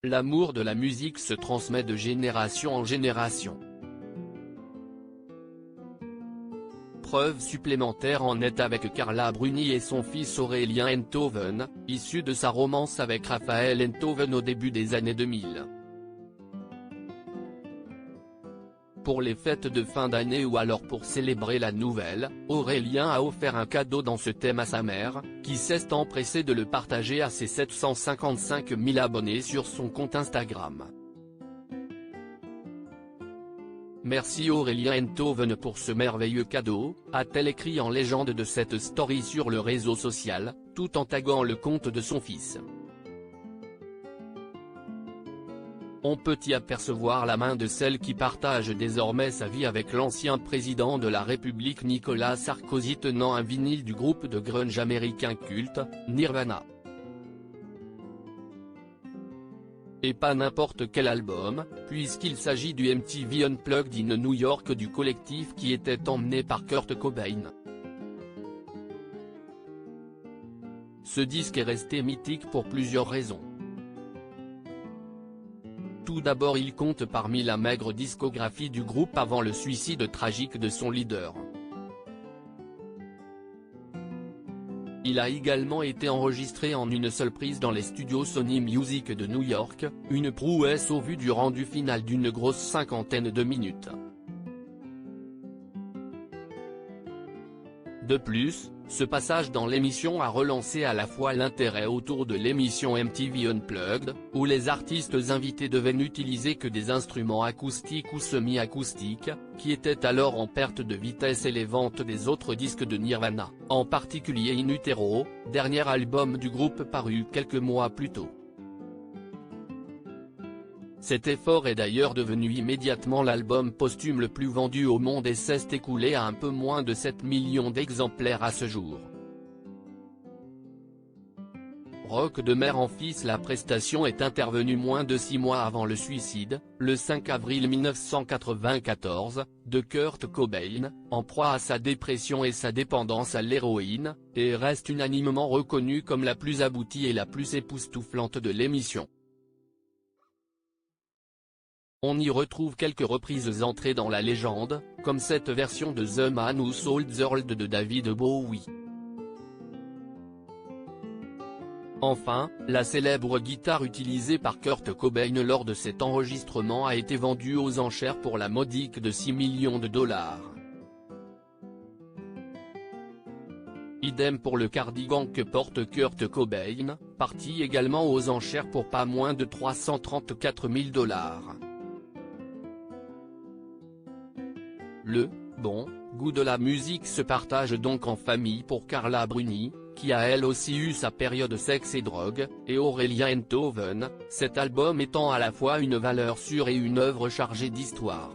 L'amour de la musique se transmet de génération en génération. Preuve supplémentaire en est avec Carla Bruni et son fils Aurélien Enthoven, issu de sa romance avec Raphaël Enthoven au début des années 2000. Pour les fêtes de fin d'année ou alors pour célébrer la nouvelle, Aurélien a offert un cadeau dans ce thème à sa mère, qui s'est empressée de le partager à ses 755 000 abonnés sur son compte Instagram. Merci Aurélien Enthoven pour ce merveilleux cadeau, a-t-elle écrit en légende de cette story sur le réseau social, tout en taguant le compte de son fils. On peut y apercevoir la main de celle qui partage désormais sa vie avec l'ancien président de la République Nicolas Sarkozy tenant un vinyle du groupe de grunge américain culte, Nirvana. Et pas n'importe quel album, puisqu'il s'agit du MTV Unplugged in New York du collectif qui était emmené par Kurt Cobain. Ce disque est resté mythique pour plusieurs raisons. Tout d'abord, il compte parmi la maigre discographie du groupe avant le suicide tragique de son leader. Il a également été enregistré en une seule prise dans les studios Sony Music de New York, une prouesse au vu du rendu final d'une grosse cinquantaine de minutes. De plus, ce passage dans l'émission a relancé à la fois l'intérêt autour de l'émission MTV Unplugged, où les artistes invités devaient n'utiliser que des instruments acoustiques ou semi-acoustiques, qui étaient alors en perte de vitesse, et les ventes des autres disques de Nirvana, en particulier In Utero, dernier album du groupe paru quelques mois plus tôt. Cet effort est d'ailleurs devenu immédiatement l'album posthume le plus vendu au monde et s'est écoulé à un peu moins de 7 millions d'exemplaires à ce jour. Rock de mère en fils, la prestation est intervenue moins de 6 mois avant le suicide, le 5 avril 1994, de Kurt Cobain, en proie à sa dépression et sa dépendance à l'héroïne, et reste unanimement reconnue comme la plus aboutie et la plus époustouflante de l'émission. On y retrouve quelques reprises entrées dans la légende, comme cette version de The Man Who Sold the World de David Bowie. Enfin, la célèbre guitare utilisée par Kurt Cobain lors de cet enregistrement a été vendue aux enchères pour la modique de 6 millions de dollars. Idem pour le cardigan que porte Kurt Cobain, parti également aux enchères pour pas moins de 334 000 dollars. Le bon goût de la musique se partage donc en famille pour Carla Bruni, qui a elle aussi eu sa période sexe et drogue, et Aurélien Enthoven, cet album étant à la fois une valeur sûre et une œuvre chargée d'histoire.